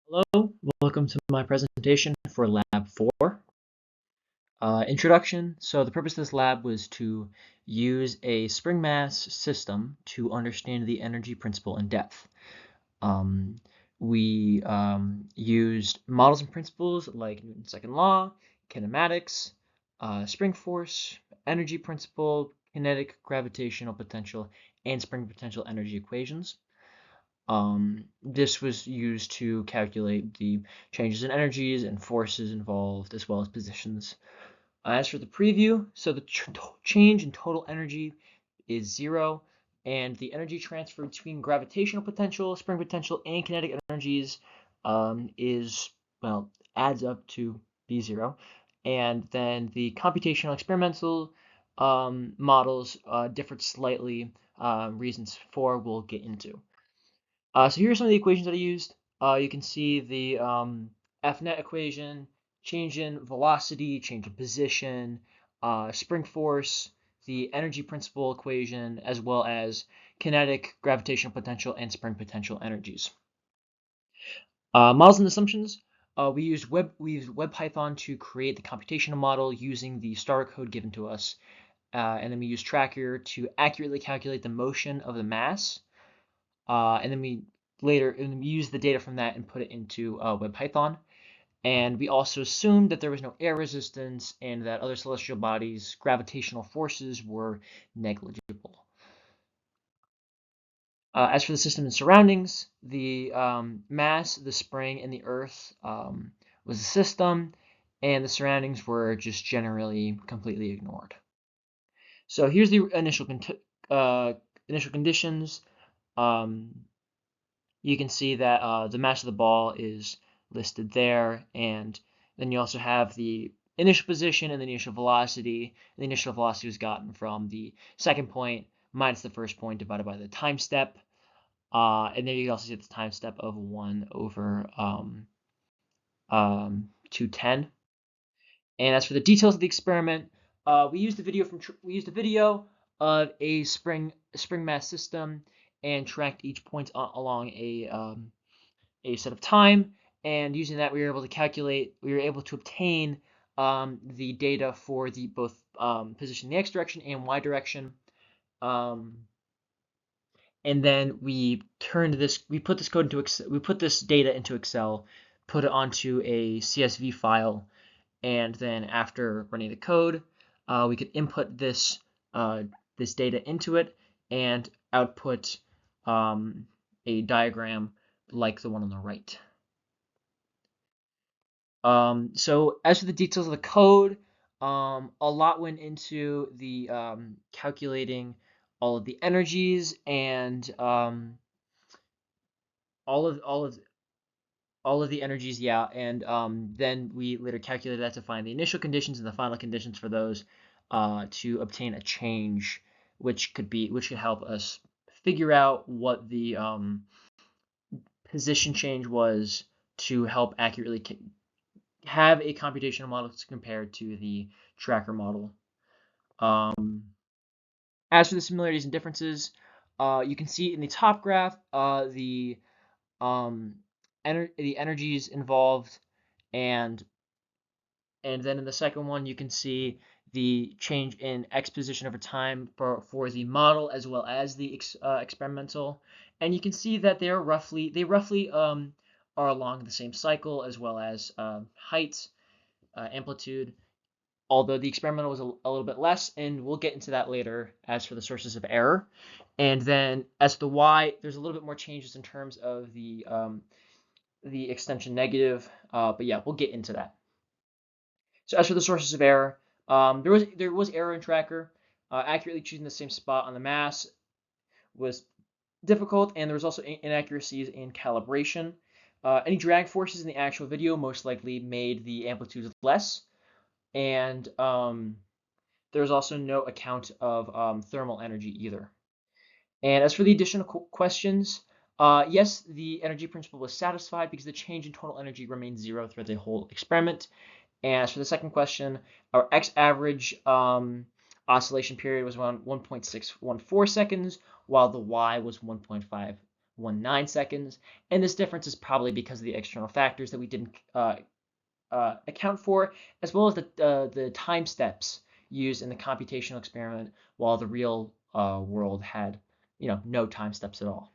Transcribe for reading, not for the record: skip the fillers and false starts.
Hello, welcome to my presentation for Lab 4. Introduction. So the purpose of this lab was to use a spring mass system to understand the energy principle in depth. We used models and principles like Newton's second law, kinematics, spring force, energy principle, kinetic gravitational potential, and spring potential energy equations. This was used to calculate the changes in energies and forces involved, as well as positions. As for the preview, so the change in total energy is 0, and the energy transfer between gravitational potential, spring potential, and kinetic energies adds up to be 0. And then the computational experimental models differed slightly, reasons for we'll get into. So here are some of the equations that I used. You can see the F-net equation, change in velocity, change in position, spring force, the energy principle equation, as well as kinetic, gravitational potential, and spring potential energies. Models and assumptions. We used WebPython to create the computational model using the star code given to us, and then we used Tracker to accurately calculate the motion of the mass. And then we use the data from that and put it into WebPython. And we also assumed that there was no air resistance and that other celestial bodies' gravitational forces were negligible. As for the system and surroundings, the mass, the spring, and the Earth was the system, and the surroundings were just generally completely ignored. So here's the initial conditions. You can see that the mass of the ball is listed there, and then you also have the initial position and the initial velocity. And the initial velocity was gotten from the second point minus the first point divided by the time step. And there you can also see the time step of 1 over 210. And as for the details of the experiment, we used a video of a spring mass system and tracked each point along a set of time. And using that, we were able to obtain the data for the both position in the x direction and y direction. And then we put this code into we put this data into Excel, put it onto a CSV file, and then after running the code, we could input this data into it and output a diagram like the one on the right. So as for the details of the code, a lot went into the calculating all of the energies and all of the energies, yeah, and then we later calculated that to find the initial conditions and the final conditions for those to obtain a change, which could help us figure out what the position change was to help accurately have a computational model compared to the tracker model. As for the similarities and differences, you can see in the top graph the energies involved, and then in the second one you can see the change in x position over time for the model as well as the experimental, and you can see that they roughly are along the same cycle as well as height, amplitude, although the experimental was a little bit less, and we'll get into that later as for the sources of error. And then as to the y, there's a little bit more changes in terms of the extension negative, but yeah, we'll get into that. So as for the sources of error, there was error in Tracker. Accurately choosing the same spot on the mass was difficult, and there was also inaccuracies in calibration. Any drag forces in the actual video most likely made the amplitudes less, and there was also no account of thermal energy either. And as for the additional questions, yes, the energy principle was satisfied because the change in total energy remained 0 throughout the whole experiment. And as for the second question, our x average oscillation period was around 1.614 seconds, while the y was 1.5 0.19 seconds. And this difference is probably because of the external factors that we didn't account for, as well as the time steps used in the computational experiment, while the real world had no time steps at all.